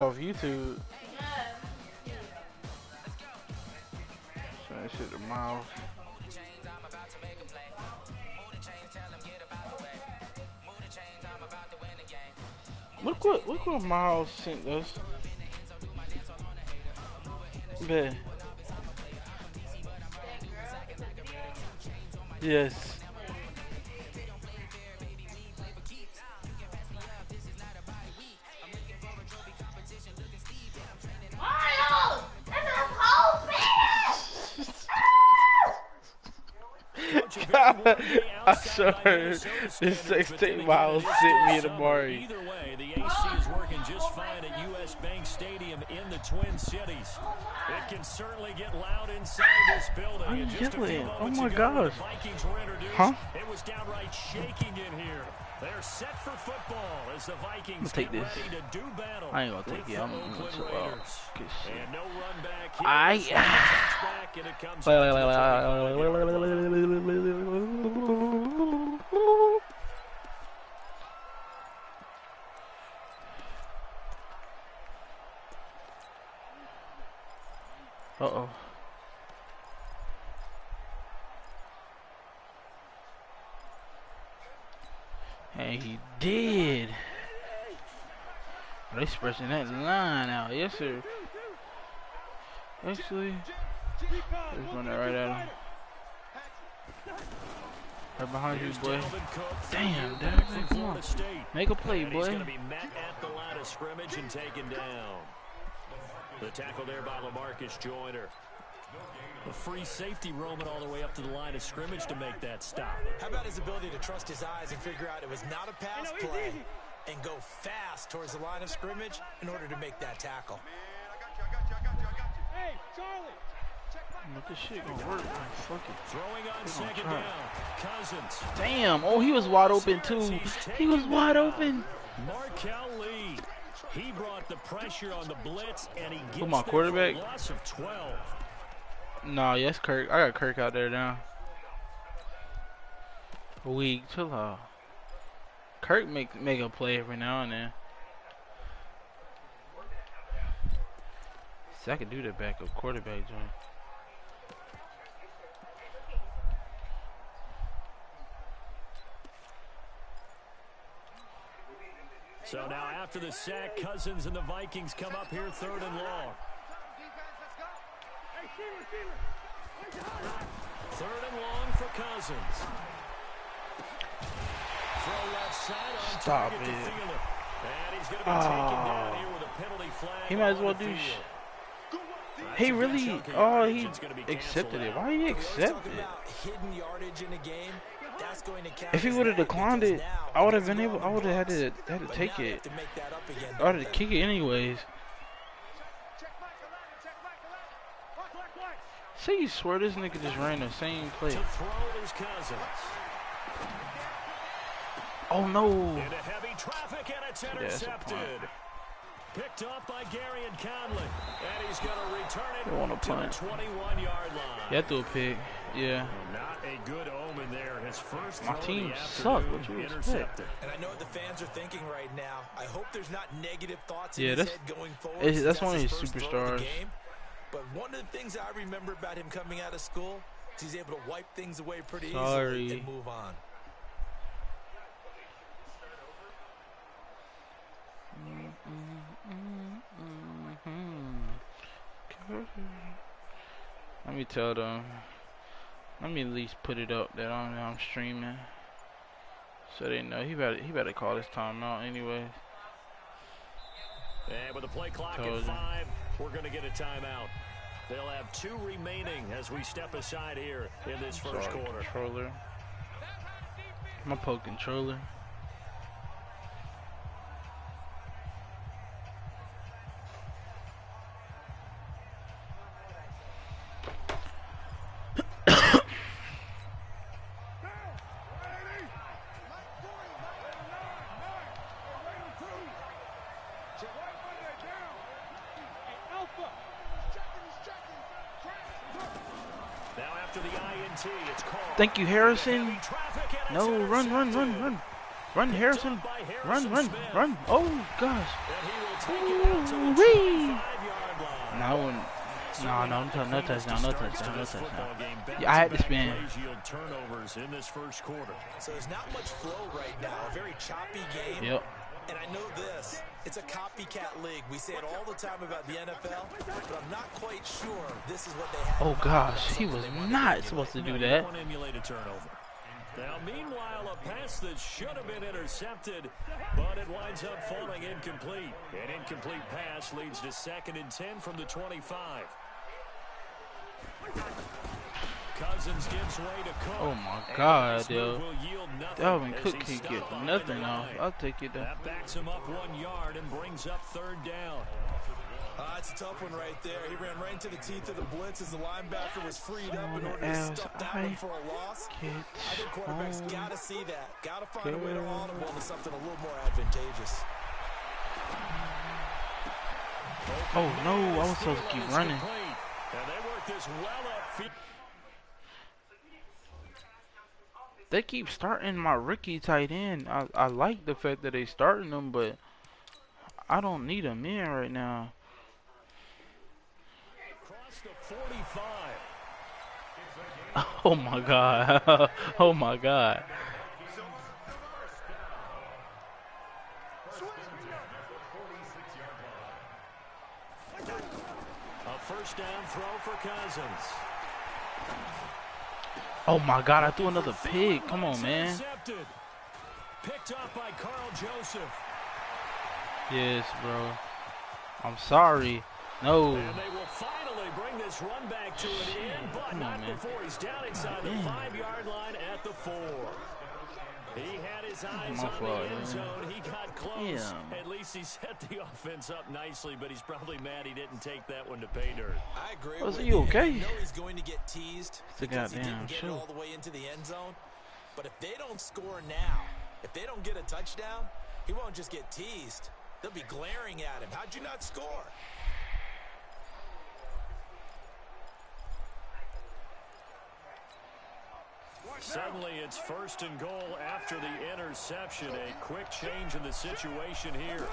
off YouTube. So that shit to Miles. Look what Miles sent us. Bet. Yes. I saw her. This sex tape Miles sent me in the morning. Either way, the AC is working just fine at US Bank Stadium in the Twin Cities. It can certainly get loud inside this building. I'm yelling. Oh my gosh. Huh? It was downright shaking in here. They're set for football as the Vikings take this. ready to do battle. I ain't gonna take it. I'm gonna chill out. And no run back here. I. And it comes Uh-oh. And he did. They stretching that line out. Yes, sir. Actually, let's run that right at him. Right behind you, boy. Damn, Dad. Come on. Make a play, boy. He's going to be met at the line of scrimmage and taken down. The tackle there by LaMarcus Joyner. A free safety roaming all the way up to the line of scrimmage to make that stop. How about his ability to trust his eyes and figure out it was not a pass play and go fast towards the line of scrimmage in order to make that tackle. Hey, Charlie. But this shit gonna work, man. Fuck it. Throwing on second down. Cousins. Damn. Oh, he was wide open, too. He was wide open. Markel Lee. He brought the pressure on the blitz, and he gets my quarterback? a loss of 12. Nah, yes, Kirk. I got Kirk out there now. Weak. Chill out. Kirk make a play every now and then. See, I could do that backup quarterback joint. So now after the sack, Cousins and the Vikings come up here 3rd and long. 3rd and long for Cousins. Throw left side on Stop target it. to Fielder. And he's going to be taken down here with a penalty flag. He might as on well the do field. He really, oh, he accepted it. Why did he accept it? Hidden yardage in a game. That's going to count. If he would have declined it, I would have been able. I would have had to take it. I would have kick it anyways. Say you swear this nigga just ran the same play. To throw it is Cousins. Oh no! Into heavy traffic and it's intercepted. Picked up by Gary and Conley. And he's going to return it to the 21-yard line. Yeah, I threw a pick. Yeah. Not a good omen there. His first My throw team of the suck. afternoon, What you intercepted. expect? And I know what the fans are thinking right now. I hope there's not negative thoughts in Yeah, his that's head going forward. that's one of his first throw of the superstars. game. But one of the things I remember about him coming out of school is he's able to wipe things away pretty easily and move on. Let me tell them. Let me at least put it up that I'm streaming, so they know he better call this timeout anyway. And with the play clock at 5, we're going to get a timeout. They'll have 2 remaining as we step aside here in this first quarter. Controller. I'm a poke controller. Now after the INT, it's called. Thank you, Harrison. No, run. Run, Harrison. Run. Oh, gosh. And he will take it out to the Woo-wee. 25-yard line. No, no touchdown, no touchdown, no touchdown. Yeah, I had to spin. Turnovers in this first quarter. So there's not much flow right now. A very choppy game. Yep. And I know this. It's a copycat league. We say it all the time about the NFL, but I'm not quite sure this is what they have. Oh gosh, he was not supposed to do that. One emulated turnover. Now, meanwhile, a pass that should have been intercepted, but it winds up falling incomplete. An incomplete pass leads to 2nd and 10 from the 25. Cousins gives way to Cook. Oh my God, yo. Dalvin Cook can't get nothing off. I'll take it down. That backs him up 1 yard and brings up 3rd down. It's a tough one right there. He ran right into the teeth of the blitz as the linebacker was freed up in order to stop that one for a loss. I think quarterbacks got to see that. Got to find a way to audible into something a little more advantageous. Oh no, I was supposed to keep running. And they work this well upfield. They keep starting my rookie tight end. I like the fact that they starting them, but I don't need him in right now. Across the 45. Oh my God. Oh my God. A first down throw for Cousins. Oh my God, I threw another pig. Come on, man. Picked up by Carl Joseph. Yes, bro. I'm sorry. No. And they will finally bring this run back to an end, but not before he's down inside the 5-yard line at the 4. He had his eyes on the end zone. He got close. At least he set the offense up nicely, but he's probably mad he didn't take that one to pay dirt. I agree. Was he okay? I know he's going to get teased because he didn't get all the way into the end zone. But if they don't score now, if they don't get a touchdown, he won't just get teased. They'll be glaring at him. How'd you not score? Suddenly it's 1st and goal after the interception. A quick change in the situation here.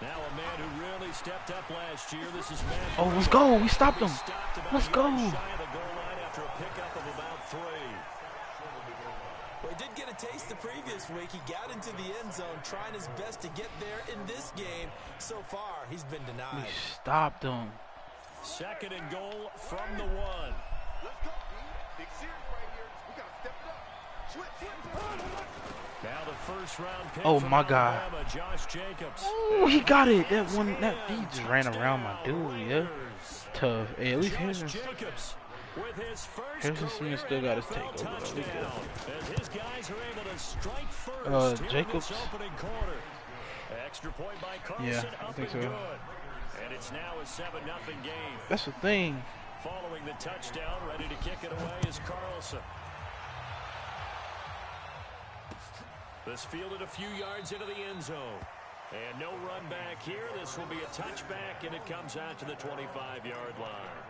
Now a man who really stepped up last year. This is Matt. Oh, let's go. We stopped him. Let's go. Shy of the goal line after a pickup of about 3. Well, he did get a taste the previous week. He got into the end zone, trying his best to get there in this game. So far, he's been denied. We stopped him. 2nd and goal from the 1. Let's go. Big series right here. We got to step it up. Now the first round pick. Oh my God. Alabama, Josh Jacobs. Oh, he got it. That one, that he just ran around my dude. Yeah, tough. Hey, at least Harrison Smith still got his takeover. Jacobs. Extra point by Carlson. Yeah, I think so. And it's now a 7-0 game. That's the thing. Following the touchdown, ready to kick it away is Carlson. This fielded a few yards into the end zone. And no run back here. This will be a touchback, and it comes out to the 25-yard line.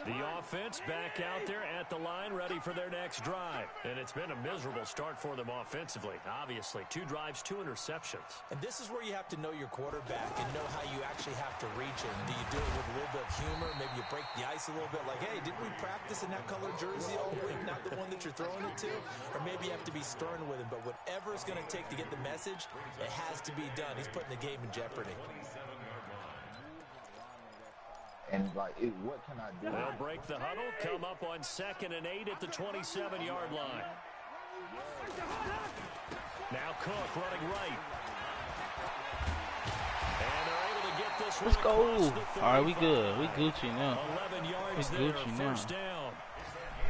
The offense back out there at the line, ready for their next drive. And it's been a miserable start for them offensively. Obviously, 2 drives, 2 interceptions. And this is where you have to know your quarterback and know how you actually have to reach him. Do you do it with a little bit of humor? Maybe you break the ice a little bit like, hey, didn't we practice in that color jersey all week, not the one that you're throwing it to? Or maybe you have to be stern with him. But whatever it's going to take to get the message, it has to be done. He's putting the game in jeopardy. And like, what can I do? They'll break the huddle, come up on 2nd and 8 at the 27-yard line. Now Cook running right. And they're able to get this Let's one go. the All right, we good. We Gucci now. 11 yards We there, Gucci now. first down.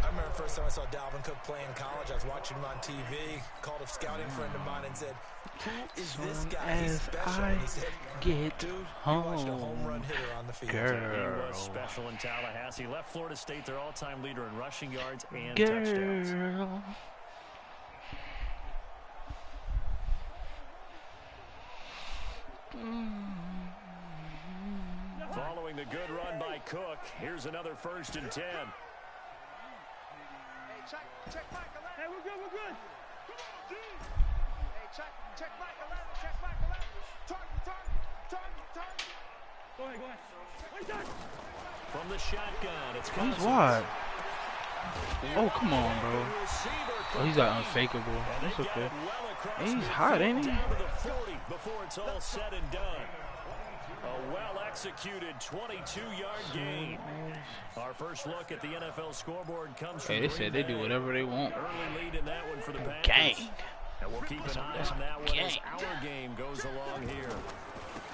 I remember the first time I saw Dalvin Cook play in college. I was watching him on TV, called a scouting friend of mine and said, who is this guy? He's special. And he said, Get dude, home, you watched a home run hitter on the field. girl. He was special in Tallahassee. Left Florida State their all-time leader in rushing yards and touchdowns. Girl. Following the good run by Cook, here's another 1st and 10. Check, Michael. Hey, we're good. From the shotgun, it's He's Cousins. wide. Oh, come on, bro. Oh, he's like unfakeable. That's They got okay. it well across Hey, he's midfield, hot, ain't he? down to the 40 before it's all said and done. A well-executed 22-yard gain. Our first look at the NFL scoreboard comes from Hey, they said they do whatever they want. Early lead in that one for the Packers. Gang. And we'll keep an eye That's on that one as gang. our game goes along here.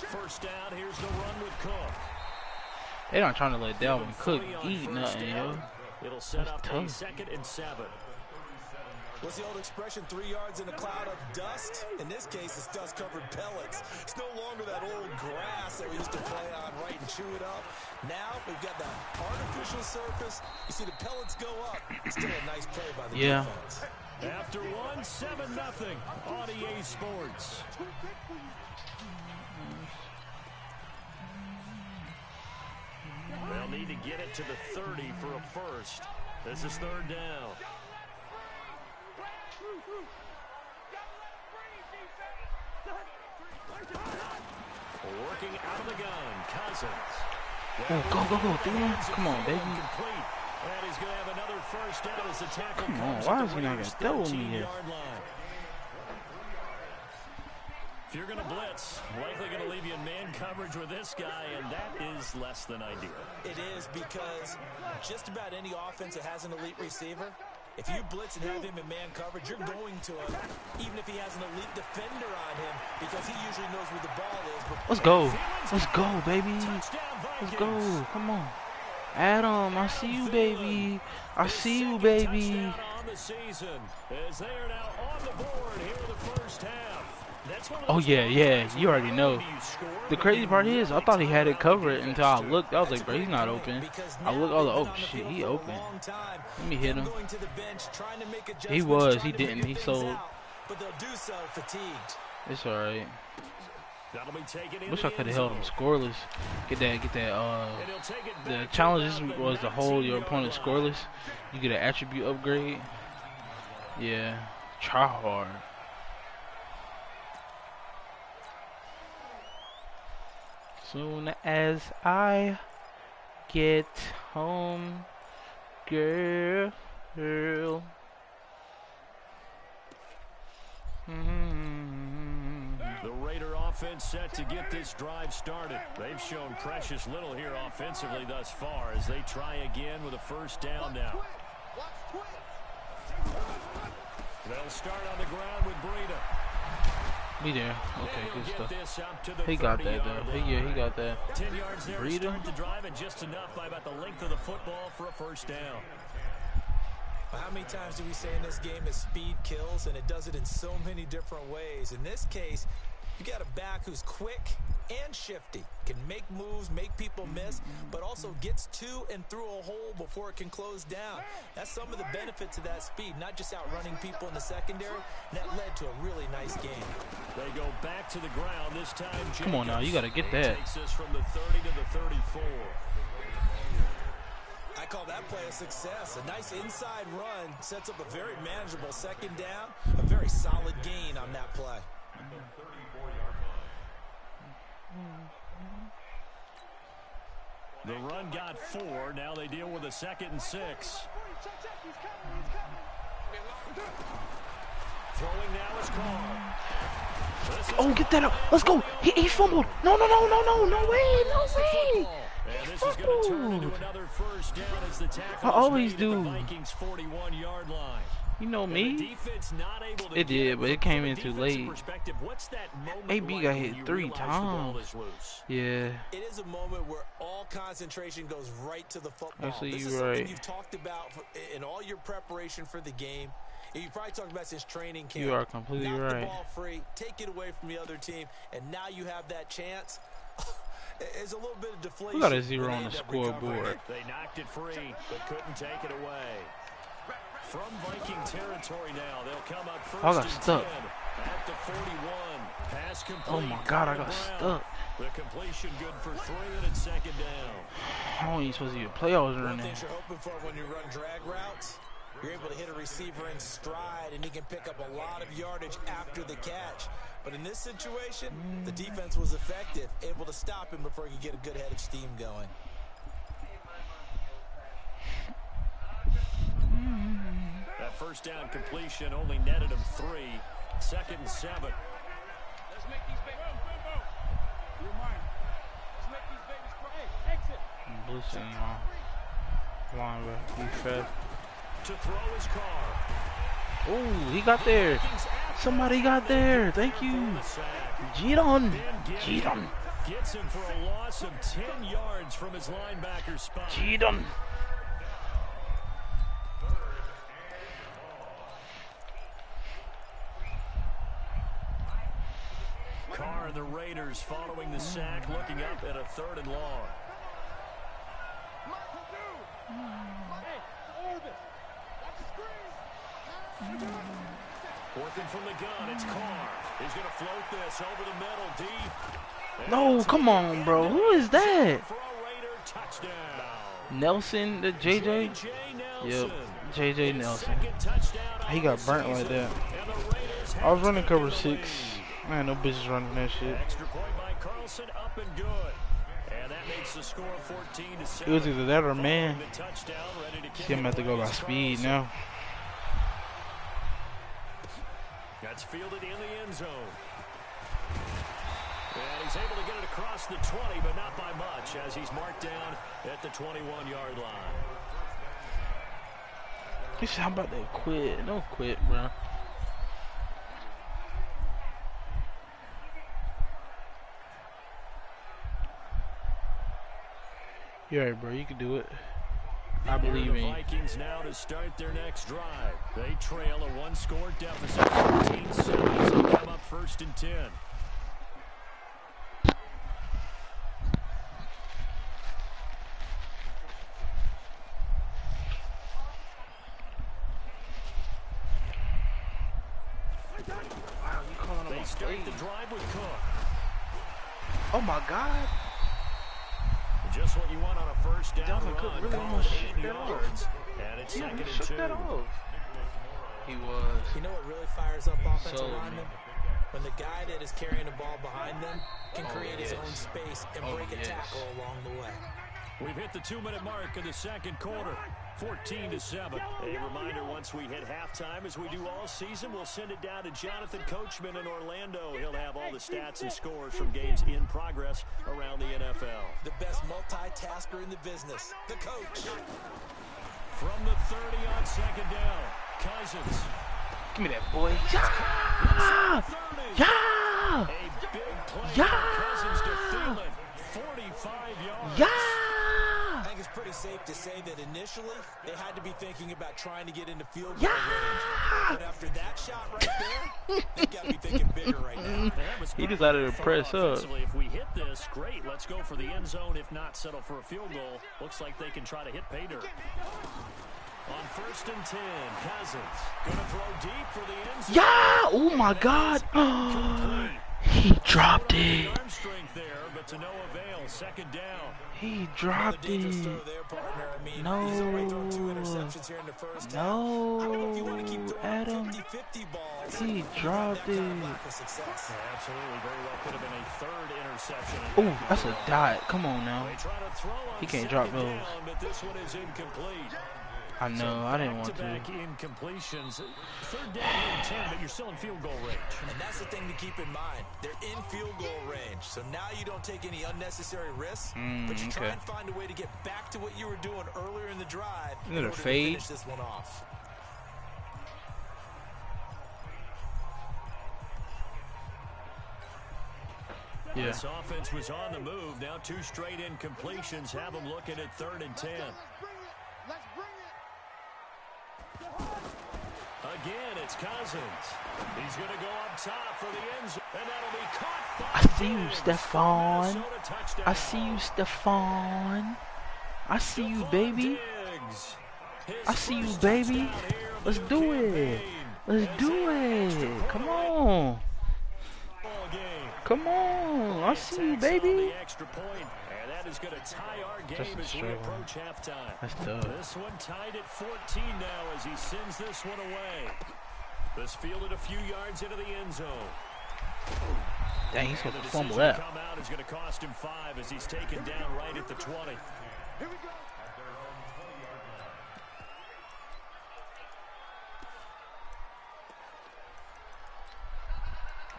First down, here's the run with Cook. They not trying to let Dalvin Cook eat nothing, yo. It'll set That's up a tough. 2nd and 7. What's the old expression, 3 yards in a cloud of dust? In this case, it's dust-covered pellets. It's no longer that old grass that we used to play on, right, and chew it up. Now, we've got the artificial surface. You see the pellets go up. Still a nice play by the defense. After one, 7-0 on EA Sports. They'll need to get it to the 30 for a first. This is 3rd down. Working out of the gun, Cousins. Oh, go, Thielen. Come on, baby. Complete. And he's going to have another first down as the tackle Come on, comes why at is the he not Raiders' gonna throw me here? 13-yard line. If you're going to blitz, likely going to leave you in man coverage with this guy, and that is less than ideal. It is, because just about any offense that has an elite receiver, if you blitz and have him in man coverage, you're going to him, even if he has an elite defender on him, because he usually knows where the ball is. But Let's go. Let's go, baby. Let's go. Come on. Adam, I see you, baby. I see you, baby. Touchdown on the season, as they are now on the board here in the first half. That's one of Oh, those yeah. moments You already know. where you score, The but crazy you part is, I thought he had it covered defense until I too. looked. I was like, bro, he's not open. I looked, I was like, oh, shit, he open. Let me hit him. He was. He didn't. He sold. But they'll do so fatigued. It's all right. That'll be taken in Wish the I could have end held him zone. scoreless. Get that. And he'll take it The back to challenge this about week the was to hold your 19-yard opponent line. scoreless. You get an attribute upgrade. Yeah. Try hard. Soon as I get home, girl. The Raider offense set to get this drive started. They've shown precious little here offensively thus far as they try again with a first down now. They'll start on the ground with Breida. Be there. Okay, And good he'll stuff. get this up to the He got that 30-yard though. line. He got that. 10 yards there to Breida. start the drive, and just enough by about the length of the football for a first down. How many times do we say in this game that speed kills, and it does it in so many different ways? In this case, you got a back who's quick and shifty, can make moves, make people miss, but also gets to and through a hole before it can close down. That's some of the benefits of that speed, not just outrunning people in the secondary. And that led to a really nice game. They go back to the ground this time. Come on now, you gotta get He that. takes us from the 30 to the 34. I call that play a success. A nice inside run sets up a very manageable second down. A very solid gain on that play. The run got 4. Now they deal with a 2nd and 6. Throwing now is Carr. Oh, get that up. Let's go. He fumbled. No way. And this is going to turn into another first down as the tackle I always is made at do. the Vikings 41-yard line. You know And the me. defense not able to It get did, but it came From a in too defensive late. perspective, what's that moment AB like got when hit you 3 realize the ball times. is loose? Yeah. It is a moment where all concentration goes right to the football. Actually, This you're is something right. you've talked about in all your preparation for the game. And you probably talked about since training camp. You are completely Knock right. the ball free, take it away from the other team, and now you have that chance. It's a little bit of deflation. We got a 0 when on they the end up recovering scoreboard. it. They knocked it free, but couldn't take it away. From Viking territory now, they'll come up first I got and stuck. 10 at the 41. Pass complete. Oh my God, I got Brown. stuck. The completion good for 3, and it's 2nd down. I don't even supposed to be a playoffs One running. thing you're hoping for when you run drag routes, You're able to hit a receiver in stride, and he can pick up a lot of yardage after the catch. But in this situation, the defense was effective, able to stop him before he could get a good head of steam going. That first down completion only netted him 3. 2nd and 7. Let's make these babies go. You're mine. Let's make these babies cry. Hey, exit. Blue sitting line, bro. He fed. To throw his car. Oh, he got there. Somebody got there. Thank you. Giron. Giron. Gets him for a loss of 10 yards from his linebacker spot. Giron. Carr and the Raiders following the sack, looking up at a 3rd and long. Working from the gun, it's Carr. He's going to float this over the middle, deep. No, come on, bro. Who is that? For a Raider touchdown. Nelson, the JJ? Yep, JJ Nelson. He got burnt like that. I was running cover 6. Man, no business running that shit. Extra point by Carlson, up and good. And that makes the score 14-7. It was either that or man. See, I'm about to go by speed now. That's fielded in the end zone. And he's able to get it across the 20, but not by much, as he's marked down at the 21-yard line. He said, how about that quit? Don't quit, bro. You're right, bro. You can do it. I believe in you. The Vikings now to start their next drive. They trail a 1-score deficit, 14-7, as they come up 1st and 10. Wow, you calling him They a start fade. the drive with Cook. Oh my God. Just what you want on a first down Dalvin run. Cook really Call almost it shook 8 that off. yards. And it's He 2nd and shook 2. that off. He was. You know what really fires up offensive So, linemen? When the guy that is carrying the ball behind them can create his own space and break a tackle along the way. We've hit the 2-minute mark of the 2nd quarter. 14-7. A reminder, once we hit halftime, as we do all season, we'll send it down to Jonathan Coachman in Orlando. He'll have all the stats and scores from games in progress around the NFL. The best multitasker in the business, the coach. From the 30 on 2nd down, Cousins. Give me that, boy. Yeah! Yeah! A big play Yeah! for Cousins to Thielen. 45 yards. Yeah! I think it's pretty safe to say that initially they had to be thinking about trying to get into field goal range. But after that shot right there, they've got to be thinking bigger right now. He decided to press up. If we hit this, great. Let's go for the end zone. If not, settle for a field goal. Looks like they can try to hit pay dirt. On 1st and 10, Cousins going to throw deep for the end zone. Yeah! Oh my God! He dropped it. Arm strength there, but to no avail. 2nd down. He dropped it. No. No. Adam. He dropped it. Absolutely, very well could have been a 3rd interception. Oh, that's a dot. Come on now. They try to throw on He can't drop 2nd those. down, but this one is incomplete. I know. I didn't want to. Back-to-back incompletions. 3rd down and 10, but you're still in field goal range. And that's the thing to keep in mind. They're in field goal range. So now you don't take any unnecessary risks, but you try and find a way to get back to what you were doing earlier in the drive in order to finish this one off. Yeah. This offense was on the move. Now 2 straight incompletions have them looking at 3rd and 10. Again, it's Cousins. He's going to go up top for the end zone, and that'll be caught by I see you, Stephon. I see you, Stephon. I see you, baby. I see you, baby. Let's do it. Let's do it. Come on. Come on. I see you, baby. that is going to tie our game as we approach halftime. That's tough. This one tied at 14 now as he sends this one away. This fielded a few yards into the end zone. Dang, he's supposed to fumble that. that. Come out is going to cost him 5 as he's taken down right at the 20. Here we go.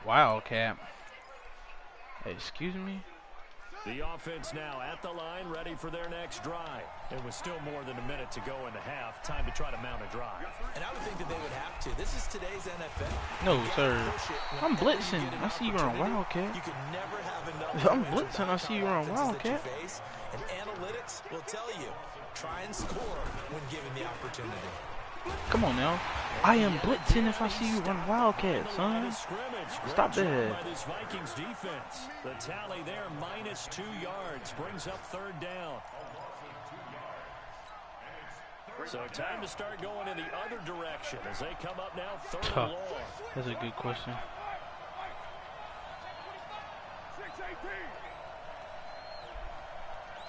Wildcat. Hey, excuse me? The offense now at the line, ready for their next drive. It was still more than a minute to go in the half. Time to try to mount a drive. And I would think that they would have to. This is today's NFL. No, sir. I'm blitzing. I see you run Wildcat. You can never have enough. I'm blitzing. I see you run Wildcat. And analytics will tell you, try and score when given the opportunity. Come on now. I am blitzing if I see you run Wildcat, son. Stop that. This Vikings defense. The tally there, -2 yards, brings up 3rd down. So time to start going in the other direction as they come up now 3rd and long. That's a good question. 6-18.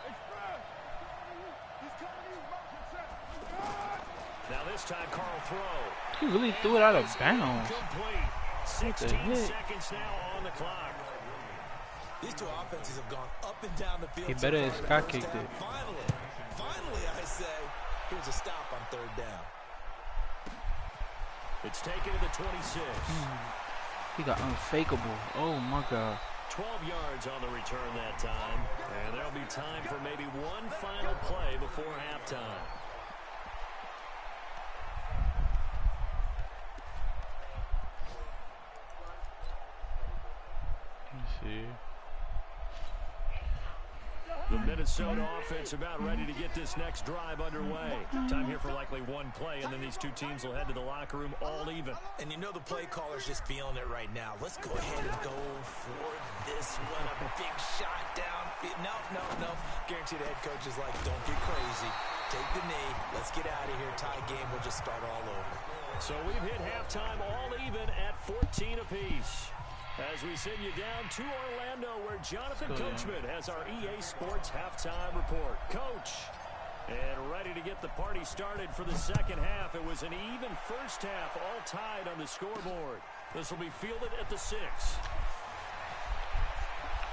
Express. He's coming to use motion set. Now this time Carl throw. He really threw it out of bounds. Complete. 16 seconds now on the clock. These two offenses have gone up and down the field. He better have sky kicked it. Finally, I say, here's a stop on 3rd down. It's taken to the 26. He got unfakeable. Oh my God. 12 yards on the return that time. And there'll be time for maybe one final play before halftime. The Minnesota offense about ready to get this next drive underway. Time here for likely one play, and then these two teams will head to the locker room all even. And you know the play caller's just feeling it right now. Let's go ahead and go for this one. A big shot down. No. Guarantee the head coach is like, don't get crazy. Take the knee. Let's get out of here. Tie game. We'll just start all over. So we've hit halftime all even at 14 apiece. As we send you down to Orlando, where Jonathan Coachman has our EA Sports halftime report. Coach, and ready to get the party started for the second half. It was an even first half, all tied on the scoreboard. This will be fielded at the 6.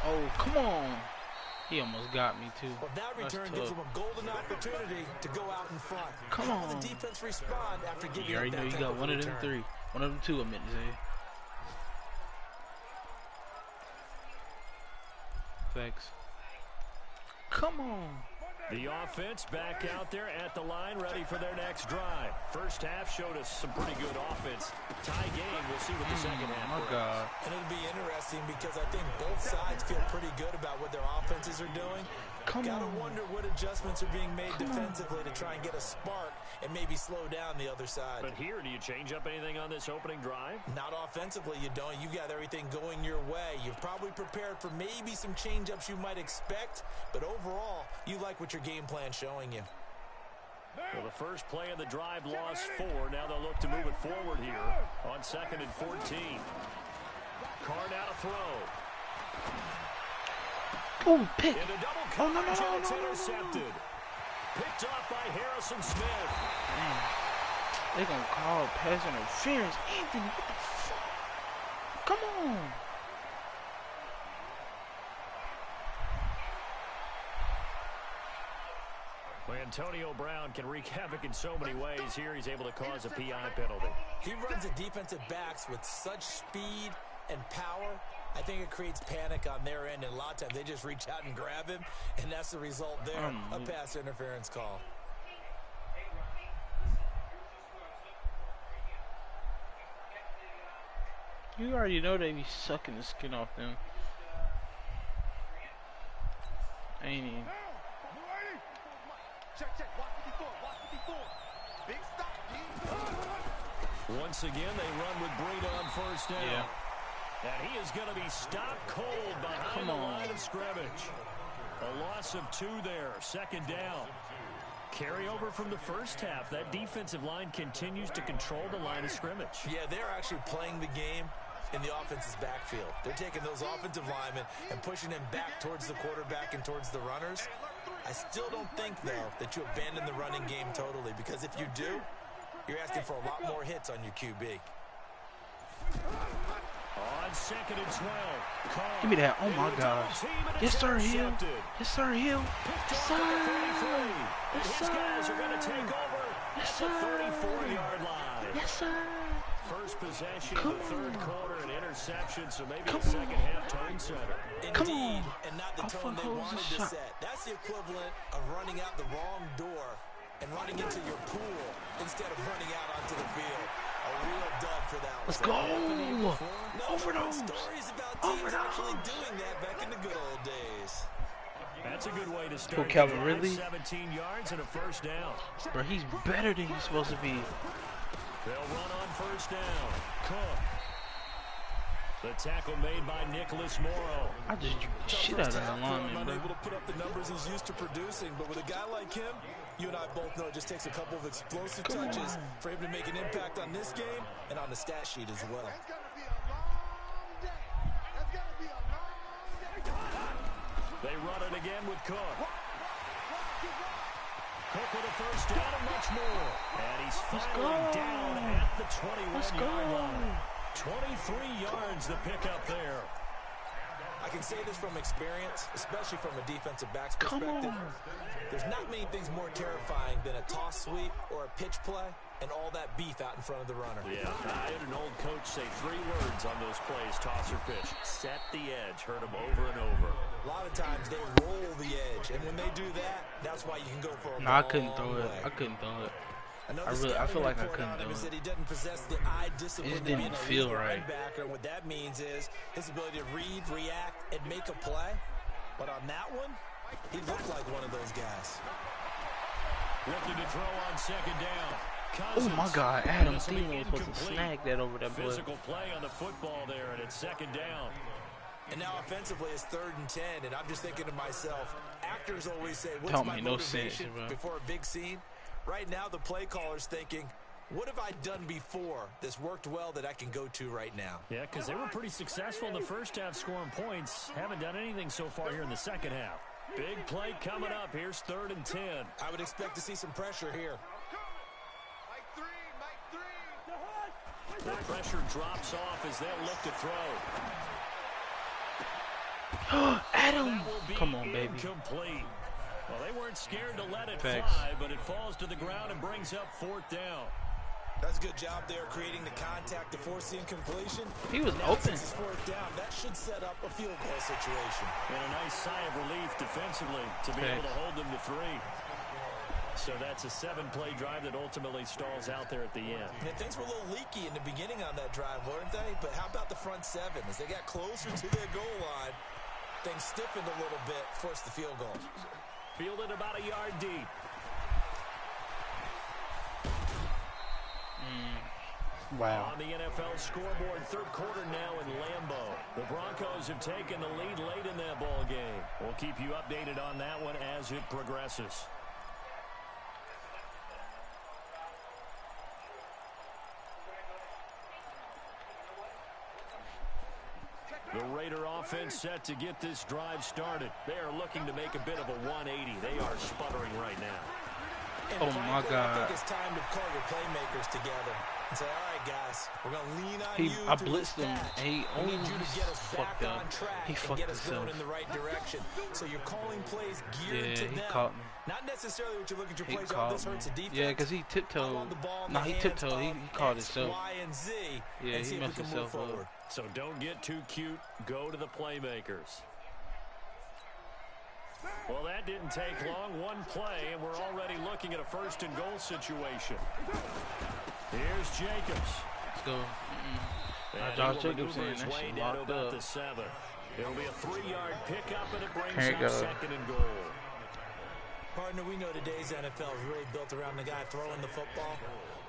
Oh, come on. He almost got me, too. Well, that return gives him a golden opportunity to go out in front. Come on. The defense respond after giving You already know you got one of them 3. One of them 2, I meant to say. Thanks. Come on. The offense back out there at the line, ready for their next drive. First half showed us some pretty good offense. Tie game, we'll see what the second half brings. God. And it'll be interesting because I think both sides feel pretty good about what their offenses are doing. Gotta wonder what adjustments are being made defensively to try and get a spark and maybe slow down the other side. But here, do you change up anything on this opening drive? Not offensively, you don't. You got everything going your way. You've probably prepared for maybe some change-ups you might expect, but overall, you like what your game plan's showing you. Well, the first play of the drive lost 4. Now they'll look to move it forward here on 2nd and 14. Card out a throw. Oh, pick. Into double coverage, and it's intercepted. Picked off by Harrison Smith. Man, they're going to call pass interference. Anthony, what the fuck? Come on. Well, Antonio Brown can wreak havoc in so many ways. Here he's able to cause a PI penalty. He runs the defensive backs with such speed and power. I think it creates panic on their end, and a lot of times they just reach out and grab him, and that's the result there, a pass interference call. You already know they be sucking the skin off them. Ain't he? Once again, they run with Breida on first down. Yeah. And he is going to be stopped cold behind the line of scrimmage. A loss of 2 there, 2nd down. Carry over from the first half. That defensive line continues to control the line of scrimmage. Yeah, they're actually playing the game in the offense's backfield. They're taking those offensive linemen and pushing them back towards the quarterback and towards the runners. I still don't think, though, that you abandon the running game totally, because if you do, you're asking for a lot more hits on your QB. On 2nd and 12. Give me that. Oh, my gosh. Yes, sir, Hill. Yes, sir, Hill. Yes, sir. Yes, These guys are going to take over Yes, at the sir. 34-yard line. Yes, sir. First possession Come of the third on. quarter, an interception, so maybe Come a second on. half tone setter. Come Indeed, on. and not the I'll tone they fucking wanted hold to this shot. set. That's the equivalent of running out the wrong door and running into your pool instead of running out onto the field. A real dub for that one. Let's go. No, Overdose. stories about teams actually Overdose. doing that back in the good old days. That's a good way to start. Calvin the drive. Ridley? 17 yards and a first down. Bro, he's better than he's supposed to be. They'll run on first down. Cook. The tackle made by Nicholas Morrow. I just shit out of that lineman, Unable bro. to put up the numbers he's used to producing, but with a guy like him, you and I both know it just takes a couple of explosive touches for him to make an impact on this game and on the stat sheet as well. That's gonna be a long day. That's gonna be a long day. They run it again with Cook. Cook with a first down and much more. And he's finally down at the 21-yard line. 23 yards the pickup there. I can say this from experience, especially from a defensive back's perspective. There's not many things more terrifying than a toss sweep or a pitch play and all that beef out in front of the runner. Yeah, I heard an old coach say 3 words on those plays, toss or pitch. Set the edge. Heard him over and over. A lot of times they roll the edge, and when they do that, that's why you can go for a No, I couldn't throw it. way. I couldn't throw it. I feel like I couldn't him do is it. that he doesn't possess the eye discipline It just to be didn't an feel elite right. linebacker. And what that means is his ability to read, react, and make a play. But on that one, he looked like one of those guys. Looking to throw on second down. Oh my God, Adam Thielen was supposed to snag that over that boy. Physical play on the football there, and it's second down. And now offensively it's 3rd and 10, and I'm just thinking to myself, actors always say, what's Don't my make no sense, motivation bro. before a big scene? Right now the play caller's thinking, what have I done before that's worked well that I can go to right now? Yeah, because they were pretty successful in the first half scoring points. Haven't done anything so far here in the second half. Big play coming up. Here's 3rd and 10. I would expect to see some pressure here. The pressure drops off as they'll look to throw. Adam! That will be Come on, baby. incomplete. Well, they weren't scared to let it Thanks. fly, but it falls to the ground and brings up 4th down. That's a good job there creating the contact to force the incompletion. He was Now, open. since it's 4th down, that should set up a field goal situation. And a nice sigh of relief defensively to be able to hold them to 3. So that's a 7-play drive that ultimately stalls out there at the end. And things were a little leaky in the beginning on that drive, weren't they? But how about the front 7? As they got closer to their goal line, things stiffened a little bit, forced the field goal. Fielded about a yard deep. Wow. On the NFL scoreboard, 3rd quarter now in Lambeau. The Broncos have taken the lead late in that ball game. We'll keep you updated on that one as it progresses. The Raider offense set to get this drive started. They are looking to make a bit of a 180. They are sputtering right now. And Oh, frankly, my I God. think it's time to call your playmakers together and say, all right, guys, we're going to lean on I you to blitzed him, dispatch. and he We need you to get us fucked back up. on track He and fucked get us going himself. in the right direction. So you're calling plays geared Yeah, to he them. caught me. Not necessarily what you look at your He plays on. caught This me. hurts a defense. Yeah, because he I tiptoed. want the ball in No, the he hands tiptoed. He of caught X, himself. Y, and Z, Yeah, and he see if we messed can move himself up. forward. So don't get too cute. Go to the playmakers. Well, that didn't take long. One play, and we're already looking at a 1st and goal situation. Here's Jacobs. Let's go. And Josh he will Jacobs maneuver in his that way shit down to locked about up. the 7. It'll be a 3-yard pickup, and it brings There you up go. 2nd and goal. Partner, we know today's NFL is really built around the guy throwing the football.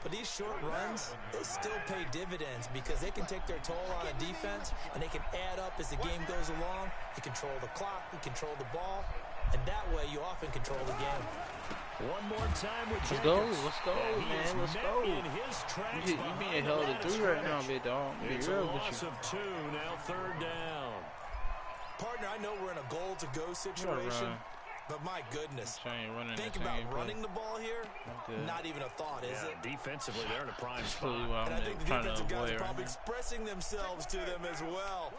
But these short runs, they still pay dividends because they can take their toll on a defense, and they can add up as the game goes along. You control the clock, you control the ball, And that way, you often control the game. One more time with Let's go, man, let's go. You being held to 3 right now, big dog. It's a loss of 2, now 3rd down. Partner, I know we're in a goal-to-go situation, but my goodness, think about running the ball here. Not even a thought, is it? Defensively, they're in a prime spot. And I think the defensive guys are probably expressing themselves to them as well.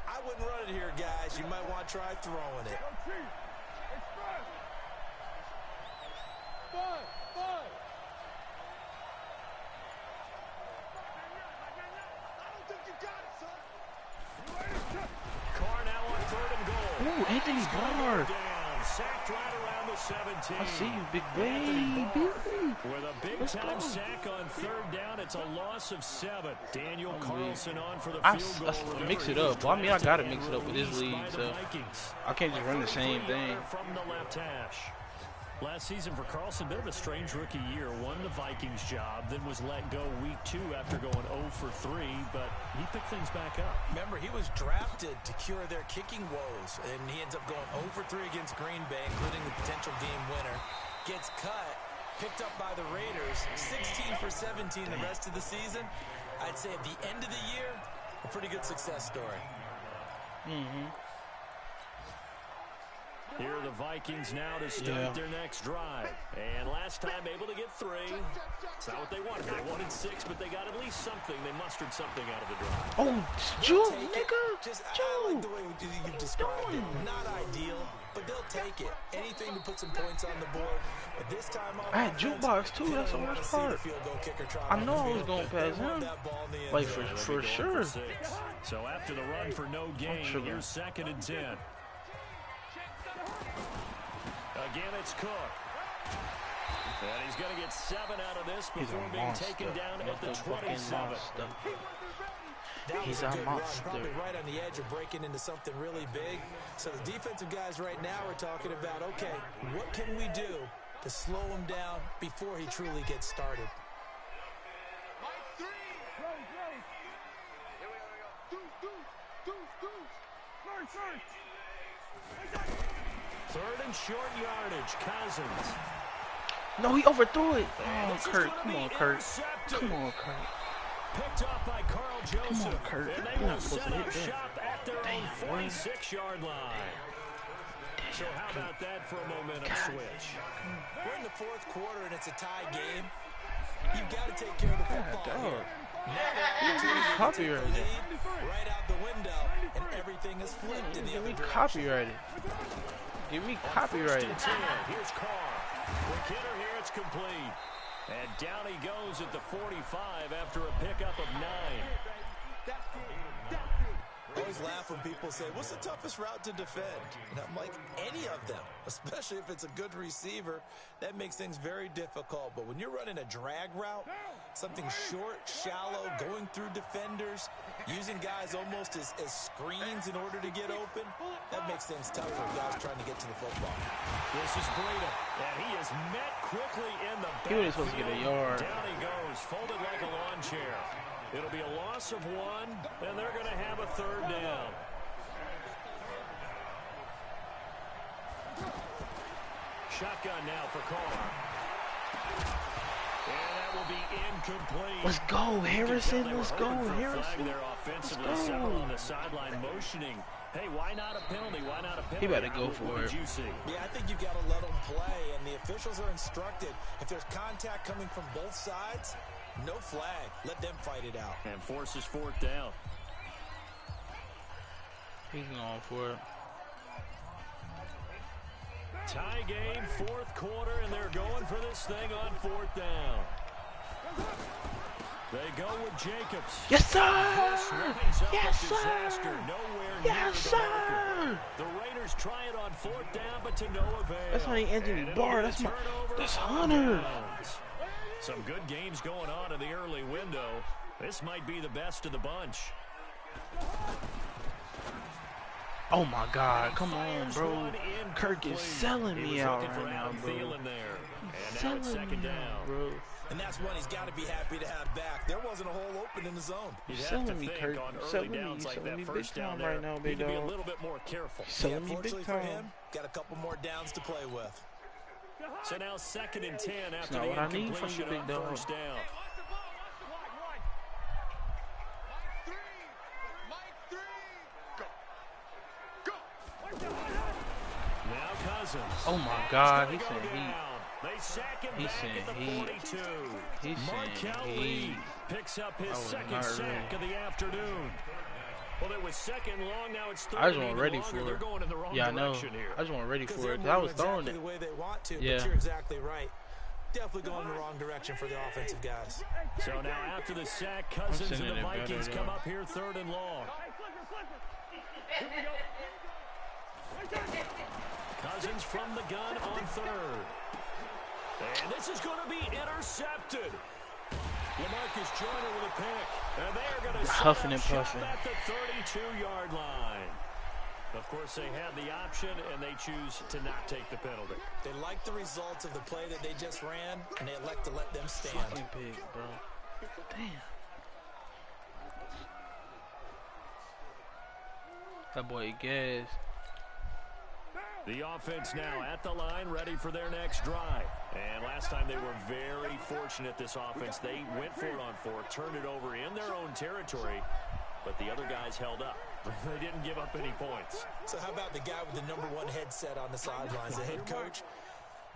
I wouldn't run it here, guys. You might want to try throwing it. Carr now on 3rd and goal. Ooh, Anthony Barr. Sacked right around the 17. I see you, big baby. With a big-time sack on 3rd down, it's a loss of 7. Daniel Carlson on for the field goal. I mix it up. Well, I mean, I gotta mix it up with this league, so I can't just run the same thing. From the left hash. Last season for Carlson, bit of a strange rookie year. Won the Vikings job, then was let go week 2 after going 0 for 3, but he picked things back up. Remember, he was drafted to cure their kicking woes, and he ends up going 0 for 3 against Green Bay, including the potential game winner. Gets cut, picked up by the Raiders, 16 for 17 the rest of the season. I'd say at the end of the year, a pretty good success story. Here are the Vikings now to start their next drive. And last time able to get 3. It's not what they wanted. They wanted 6, but they got at least something. They mustered something out of the drive. Oh, Joe, nigga. I like the way you've described it. Not ideal, but they'll take it. Anything to put some points on the board. But this time on I had jukebox too. That's the worst part. I know I was going past him. Like for sure. So after the run for no gain, here's 2nd and 10. Again, it's Cook. And he's going to get 7 out of this before being taken down at the 27. He's a monster. Probably right on the edge of breaking into something really big. So the defensive guys right now are talking about, okay, what can we do to slow him down before he truly gets started? Third and short yardage, Cousins. No, he overthrew it. Oh, Kurt. Come on, Kurt. Come on, Kurt. Picked off by Carl Joseph. Come on, Kurt. And they You're will not supposed set to up hit that. shop at their own 46-yard line. So how about that for a momentum switch? We're in the 4th quarter and it's a tie game. You've got to take care of the football here. Copyrighted. Right out the window, and everything is flipped in the other direction. Copyrighted. Give me copyrighted. Here's Carr. Quick hitter here, it's complete. And down he goes at the 45 after a pickup of 9. I always laugh when people say, what's the toughest route to defend? And I'm like, any of them, especially if it's a good receiver. That makes things very difficult. But when you're running a drag route, something short, shallow, going through defenders, using guys almost as screens in order to get open, that makes things tough for guys trying to get to the football. This is Breida, and he is met quickly in the backfield. He was supposed to get a yard. Down he goes, folded like a lawn chair. It'll be a loss of 1, and they're going to have a 3rd down. Shotgun now for Carr. And that will be incomplete. Let's go, Harrison. Let's go, Harrison. Let's go. On the sideline motioning. Hey, why not a penalty? Why not a penalty? He better go for it. Yeah, I think you've got to let them play, and the officials are instructed. If there's contact coming from both sides, no flag. Let them fight it out. And forces 4th down. He's going for it. Tie game, 4th quarter, and they're going for this thing on 4th down. They go with Jacobs. Yes, sir! Yes, sir! Disaster. Nowhere yes, near sir! the Raiders try it on 4th down, but to no avail. That's not Anthony Barr. That's Hunter. Some good games going on in the early window. This might be the best of the bunch. Oh my God! Come on, bro. Kirk is selling me out right now, bro. And now Selling it's 2nd me down. out, bro. And that's one he's got to be happy to have back. There wasn't a hole open in the zone. You're selling me, Kurt. You're selling me big time right now, big dog. Be a little bit more careful. Selling me big for time. him, got a couple more downs to play with. So now 2nd and 10 after not the what I need from you, incompletion big on dog. first down. Now Cousins. Oh my God, he's saying They sack him He's back saying at the he. 42. He's saying Markel he. Lee picks up his second sack of the afternoon. Well, it was second long. Now it's third. I just wasn't ready for They're it. going in the wrong Yeah, I know. direction here. I just wasn't ready for it. They're I was moving throwing exactly it. the way they want to, Yeah. but you're exactly right. Definitely going in the wrong direction for the offensive guys. So now after the sack, Cousins and sending the it better, Vikings though. come up here 3rd and long. Cousins from the gun on 3rd. And this is going to be intercepted. LaMarcus Joyner with a pick. And they are going to Huffing and shop puffing. at the 32-yard line. Of course, they had the option, and they choose to not take the penalty. They like the results of the play that they just ran, and they elect to let them stand. Fucking big, bro. Damn. That boy gas. The offense now at the line, ready for their next drive. And last time they were very fortunate, this offense. They went for it on 4, turned it over in their own territory, but the other guys held up. They didn't give up any points. So how about the guy with the #1 headset on the sidelines, the head coach?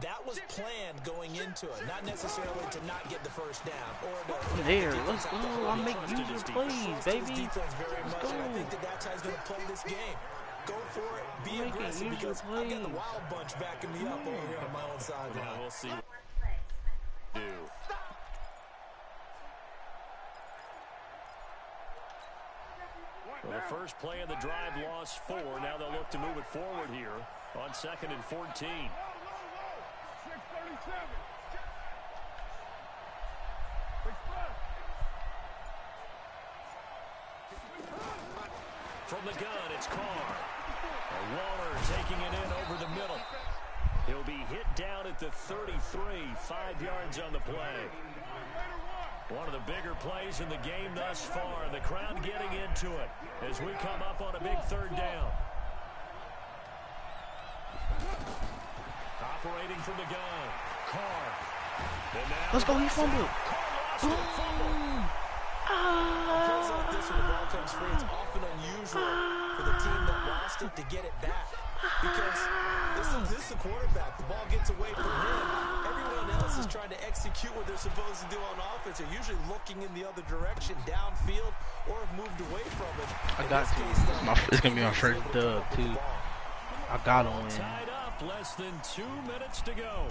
That was planned going into it, not necessarily to not get the first down. Or to, There, let's go. I make user plays, baby. Defense very Let's much, go. and I think that's how he's going to play this game. Go for it, be Making aggressive, user because I've got the plays. wild bunch backing me up over here on my own sideline. Now we'll see what they do. Well, the first play of the drive lost 4. Now they'll look to move it forward here on 2nd and 14. 6:37. From the gun, it's Carr. Waller taking it in over the middle. He'll be hit down at the 33, 5 yards on the play. One of the bigger plays in the game thus far. The crowd getting into it as we come up on a big 3rd down. Operating from the gun, Carr. And now Let's go, he fumbled. Carr lost it, fumble. Plays like this when the ball comes free, it's often unusual for the team that lost it to get it back. Because this is the quarterback. The ball gets away from him. Everyone else is trying to execute what they're supposed to do on offense. They're usually looking in the other direction, downfield, or have moved away from it. I got to. It's going to be my first dub, too. I got to win. Tied up, less than 2 minutes to go.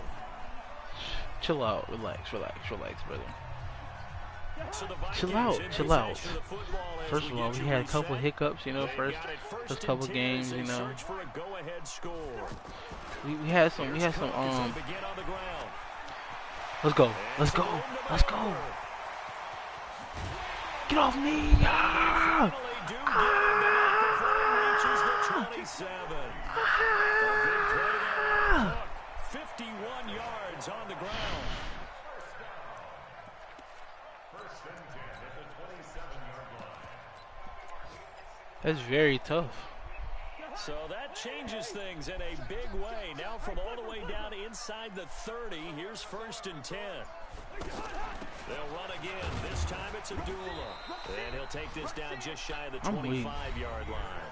Chill out. Relax, brother. So the Chill out, Vikings in chill out. possession of the football as First of all, get we you had a couple reset. hiccups, you know, They first got it first first and couple 10 games, as they you know. search for a go-ahead score. We had some Cook as they begin on the ground. let's go. And Let's to go. move them Let's over. go. Get off me. Finally do get him before he reaches the 27. A big play there. Cook, 51 yards on the ground. That's very tough. So that changes things in a big way. Now from all the way down inside the 30, here's 1st and 10. They'll run again. This time it's Abdullah. And he'll take this down just shy of the 25-yard line.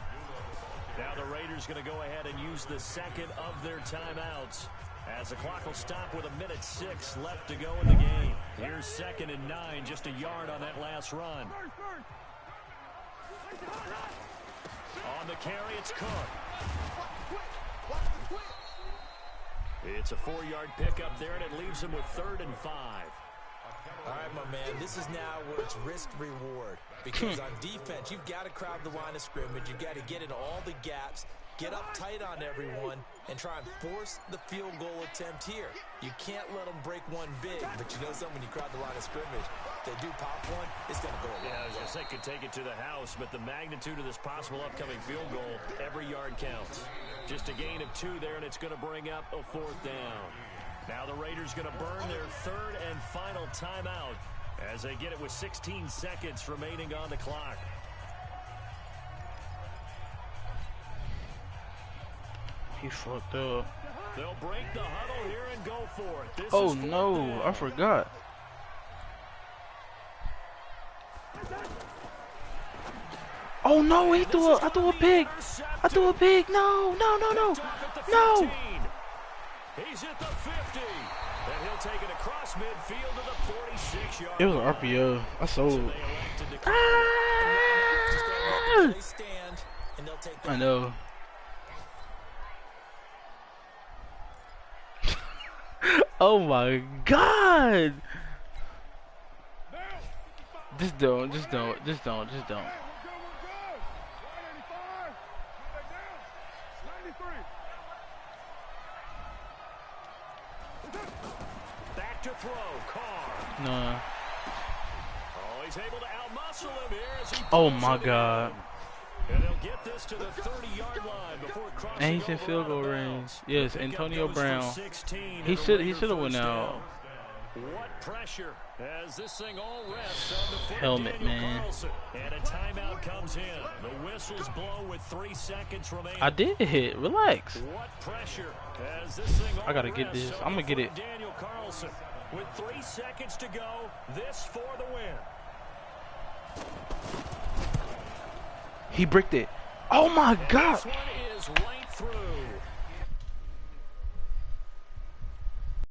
Now the Raiders going to go ahead and use the second of their timeouts, as the clock will stop with 1:06 left to go in the game. Here's 2nd and 9, just a yard on that last run. On the carry, it's Cook. It's a 4-yard pickup there, and it leaves him with 3rd and 5. All right, my man, this is now where it's risk-reward. Because on defense, you've got to crowd the line of scrimmage. You've got to get in all the gaps, get up tight on everyone, and try and force the field goal attempt here. You can't let them break one big, but you know something, when you crowd the line of scrimmage, if they do pop one, it's going to go a long Yeah, I was way. going to say could take it to the house, but the magnitude of this possible upcoming field goal, every yard counts. Just a gain of 2 there, and it's going to bring up a 4th down. Now the Raiders going to burn their third and final timeout as they get it with 16 seconds remaining on the clock. He fucked up. They'll break the huddle here and go for it. This Oh is no, I forgot. Oh no, he threw I threw a pig. I threw a pig. No, no, no, no. No. He's at the 50. And he'll take it across midfield to the 46-yard. It was an RPO. I sold. I know. Oh my God! Just don't. Back to throw, Carr. Nah. Oh, he's able to outmuscle him here as he Oh my God. And he'll get this to the 30-yard line before crossing. And he's in field goal range. Yes, Antonio Brown. He should have went out. What pressure as this thing all rests on the foot Helmet, of Daniel man. Carlson. And a timeout comes in. The whistles blow with 3 seconds remaining. I did hit. Relax. What pressure as this thing all I gotta get rests this. on I'm gonna the get foot it. of Daniel Carlson. With 3 seconds to go, this for the win. He bricked it. Oh my God. This one is right through.